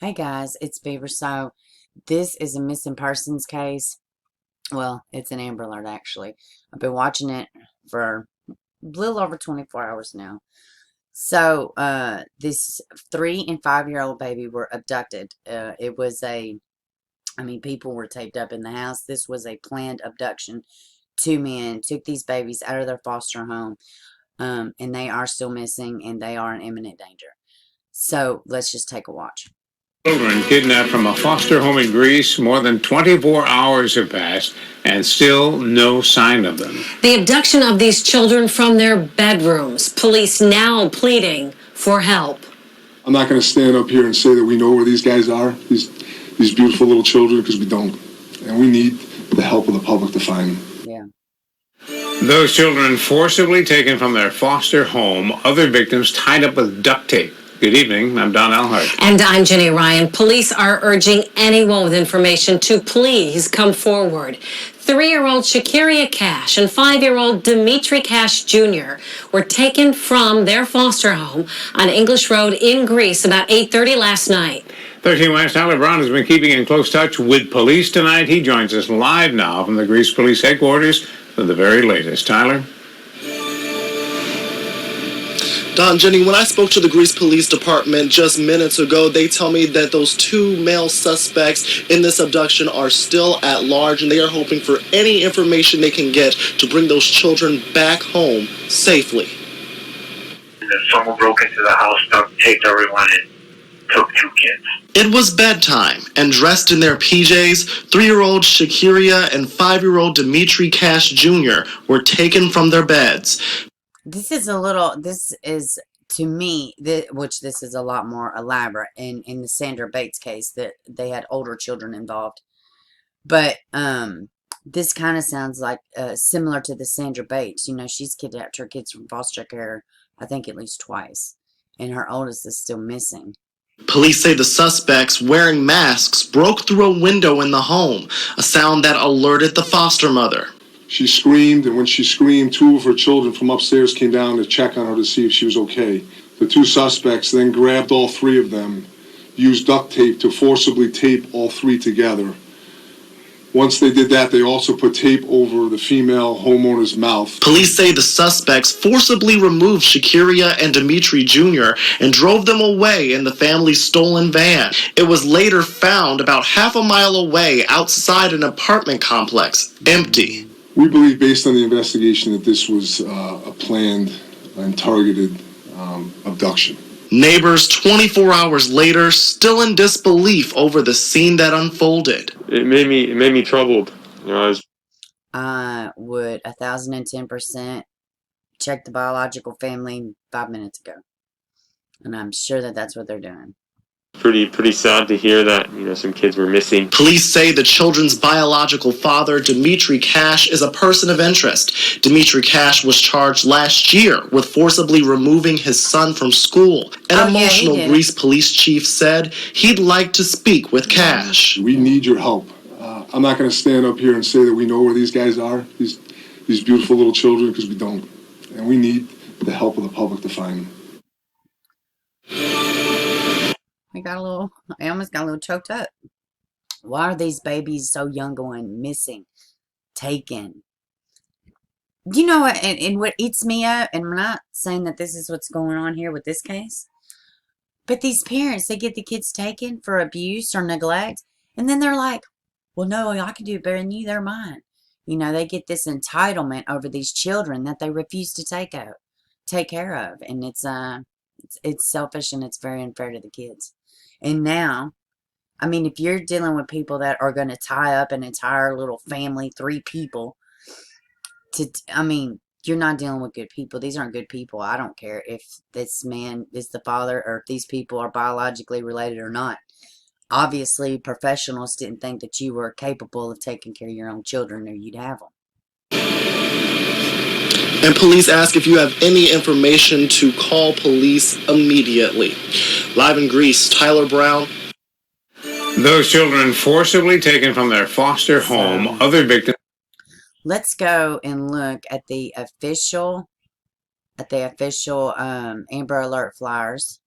Hey guys, it's Beaver. So, this is a missing persons case. Well, it's an Amber Alert actually. I've been watching it for a little over 24 hours now. So, this 3 and 5 year old baby were abducted. It was people were taped up in the house. This was a planned abduction. Two men took these babies out of their foster home, and they are still missing and they are in imminent danger. So, let's just take a watch. Children kidnapped from a foster home in Greece. More than 24 hours have passed and still no sign of them. The abduction of these children from their bedrooms. Police now pleading for help. I'm not going to stand up here and say that we know where these guys are, these beautiful little children, because we don't. And we need the help of the public to find them. Yeah. Those children forcibly taken from their foster home, other victims tied up with duct tape. Good evening, I'm Don Alhart. And I'm Jenny Ryan. Police are urging anyone with information to please come forward. 3-year-old Shekeria Cash and 5-year-old Dimitri Cash Jr. were taken from their foster home on English Road in Greece about 8:30 last night. 13 West Tyler Brown has been keeping in close touch with police tonight. He joins us live now from the Greece Police Headquarters for the very latest. Tyler? Don, Jenny, when I spoke to the Greece Police Department just minutes ago, they tell me that those 2 male suspects in this abduction are still at large, and they are hoping for any information they can get to bring those children back home safely. Someone broke into the house, taped everyone, and took 2 kids. It was bedtime, and dressed in their PJs, 3-year-old Shekeria and 5-year-old Dimitri Cash Jr. were taken from their beds. This is, to me, which this is a lot more elaborate in the Sandra Bates case, that they had older children involved. But this kind of sounds like similar to the Sandra Bates. You know, she's kidnapped her kids from foster care, I think at least twice. And her oldest is still missing. Police say the suspects, wearing masks, broke through a window in the home, a sound that alerted the foster mother. She screamed, and when she screamed, 2 of her children from upstairs came down to check on her to see if she was okay. The 2 suspects then grabbed all 3 of them, used duct tape to forcibly tape all 3 together. Once they did that, they also put tape over the female homeowner's mouth. Police say the suspects forcibly removed Shekeria and Dimitri Jr. and drove them away in the family's stolen van. It was later found about half a mile away outside an apartment complex, empty. We believe, based on the investigation, that this was a planned and targeted abduction. Neighbors 24 hours later still in disbelief over the scene that unfolded. It made me troubled. You know, I would 1,010% check the biological family 5 minutes ago. And I'm sure that that's what they're doing. pretty sad to hear that, some kids were missing. Police say the children's biological father, Dimitri Cash, is a person of interest. Dimitri Cash was charged last year with forcibly removing his son from school. An emotional Greece police chief said he'd like to speak with Cash. We need your help. I'm not going to stand up here and say that we know where these guys are, these beautiful little children, because we don't. And we need the help of the public to find them. I almost got a little choked up. Why are these babies so young going missing, taken? You know what, and what eats me up, and we're not saying that this is what's going on here with this case, but these parents, they get the kids taken for abuse or neglect, and then they're like, well, no, I can do it better than you, they're mine. You know, they get this entitlement over these children that they refuse to take care of, and it's selfish and it's very unfair to the kids. And now, I mean, if you're dealing with people that are going to tie up an entire little family, 3 people, you're not dealing with good people. These aren't good people. I don't care if this man is the father or if these people are biologically related or not. Obviously, professionals didn't think that you were capable of taking care of your own children, or you'd have them. And police ask if you have any information to call police immediately. Live in Greece, Tyler Brown. Those children forcibly taken from their foster home, other victims. Let's go and look at the official Amber Alert flyers.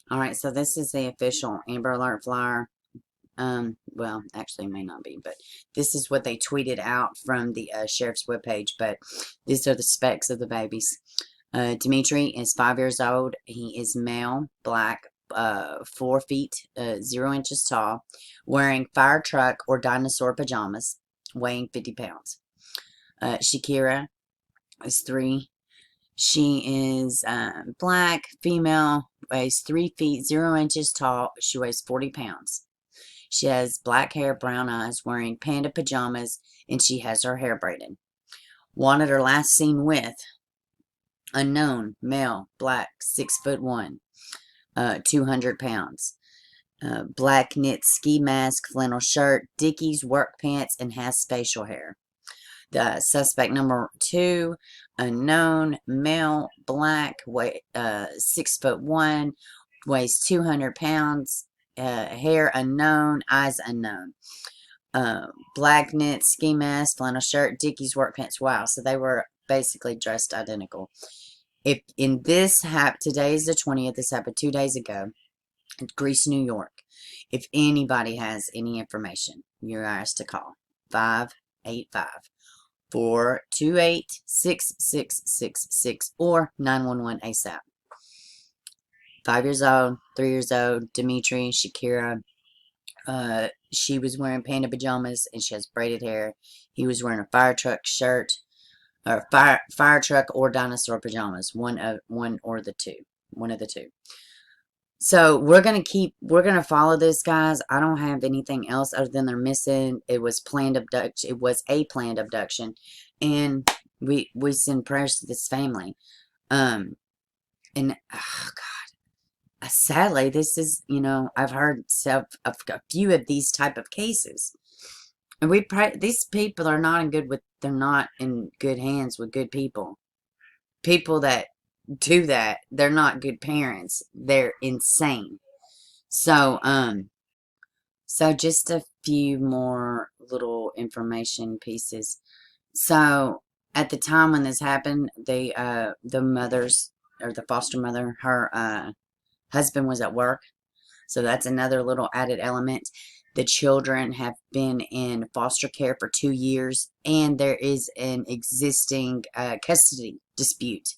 All right, so this is the official Amber Alert flyer. Well, actually, it may not be, but this is what they tweeted out from the sheriff's webpage. But these are the specs of the babies. Dimitri is 5 years old. He is male, black, 4 feet, 0 inches tall, wearing fire truck or dinosaur pajamas, weighing 50 pounds. Shekeria is 3. She is black, female, weighs 3 feet, 0 inches tall. She weighs 40 pounds. She has black hair, brown eyes, wearing panda pajamas, and she has her hair braided. Wanted or last seen with unknown, male, black, 6'1", 200 pounds. Black knit ski mask, flannel shirt, Dickies work pants, and has facial hair. The suspect number 2, unknown, male, black, 6'1", weighs 200 pounds, hair unknown, eyes unknown. Black knit ski mask, flannel shirt, Dickies work pants. Wow, so they were basically dressed identical. If in this today is the 20th, this happened 2 days ago in Greece, New York. If anybody has any information, you're asked to call 585-428-6666 or 911 ASAP. 5 years old, 3 years old, Dimitri, Shekeria. She was wearing panda pajamas and she has braided hair. He was wearing a fire truck shirt, or fire truck or dinosaur pajamas. One of the two. So we're gonna follow this, guys. I don't have anything else other than they're missing. It was planned abduction. It was a planned abduction, and we send prayers to this family. And oh God, sadly, this is I've heard a few of these type of cases, and we pray these people are not they're not in good hands with good people. People that do that, they're not good parents. They're insane. So, so just a few more little information pieces. So, at the time when this happened, the mother's, or the foster mother, her husband was at work. So that's another little added element. The children have been in foster care for 2 years, and there is an existing custody dispute.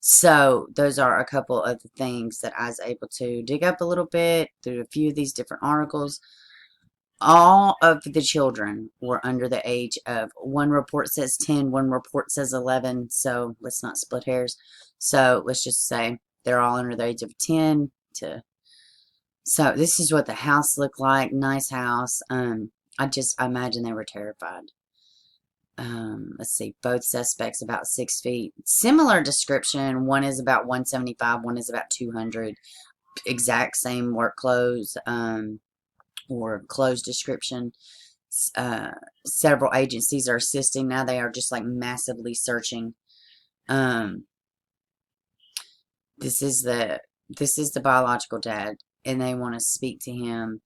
So those are a couple of the things that I was able to dig up a little bit through a few of these different articles. All of the children were under the age of, one report says 10, one report says 11. So let's not split hairs. So let's just say they're all under the age of 10 to. So this is what the house looked like. Nice house. I imagine they were terrified. Let's see, both suspects about 6 feet. Similar description. One is about 175, one is about 200. Exact same work clothes, or clothes description. Several agencies are assisting. Now they are just like massively searching. This is the biological dad, and they want to speak to him.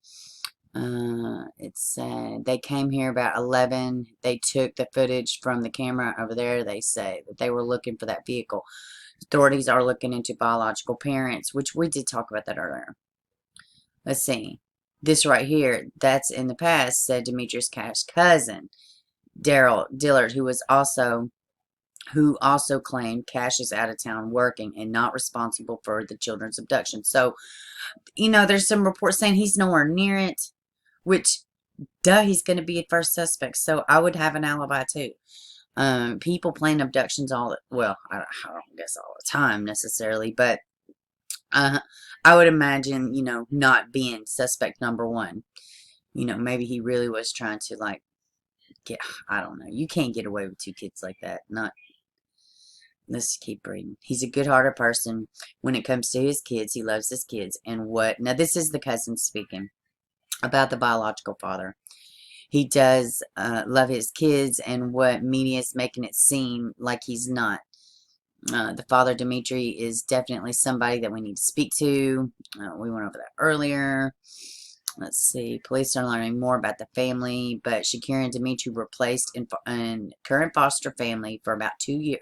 It said they came here about 11. They took the footage from the camera over there. They say that they were looking for that vehicle. Authorities are looking into biological parents, which we did talk about that earlier. Let's see. This right here, that's in the past, said Demetrius Cash's cousin, Daryl Dillard, who also claimed Cash is out of town working and not responsible for the children's abduction. So, there's some reports saying he's nowhere near it. Which, duh, he's going to be a first suspect. So I would have an alibi too. People plan abductions I don't guess all the time necessarily, but I would imagine, not being suspect number one. Maybe he really was trying to I don't know. You can't get away with 2 kids like that. Let's keep reading. He's a good-hearted person. When it comes to his kids, he loves his kids. And now this is the cousin speaking about the biological father. He does love his kids, and what media is making it seem like he's not. The father, Dimitri, is definitely somebody that we need to speak to. We went over that earlier. Let's see. Police are learning more about the family, but Shekeria and Dimitri were placed in current foster family for about 2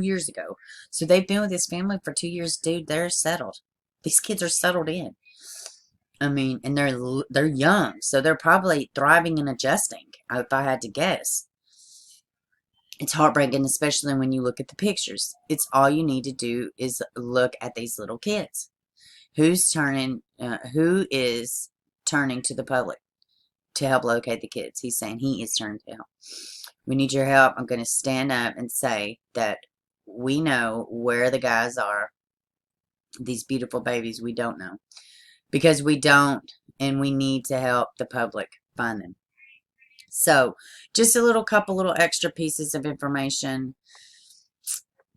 years ago. So they've been with this family for 2 years, dude. They're settled. These kids are settled in. I mean, and they're young, so they're probably thriving and adjusting, if I had to guess. It's heartbreaking, especially when you look at the pictures. It's all you need to do is look at these little kids. Who is turning to the public to help locate the kids? He's saying he is turning to help. We need your help. I'm going to stand up and say that we know where the guys are. These beautiful babies, we don't know. Because we don't, and we need to help the public find them. So, just a couple little extra pieces of information.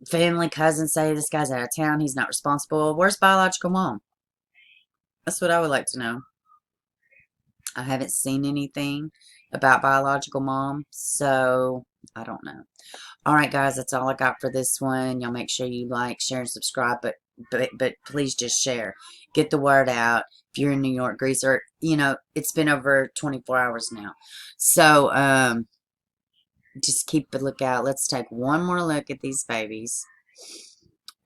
Family, cousins say this guy's out of town. He's not responsible. Where's biological mom? That's what I would like to know. I haven't seen anything about biological mom, so I don't know. All right, guys, that's all I got for this one. Y'all make sure you like, share, and subscribe, but please just share. Get the word out. If you're in New York, Greece, or, it's been over 24 hours now. So, just keep a lookout. Let's take one more look at these babies.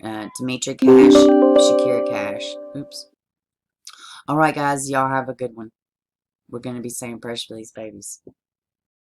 Dimitri Cash, Shekeria Cash. Oops. All right, guys, y'all have a good one. We're going to be saying prayers for these babies.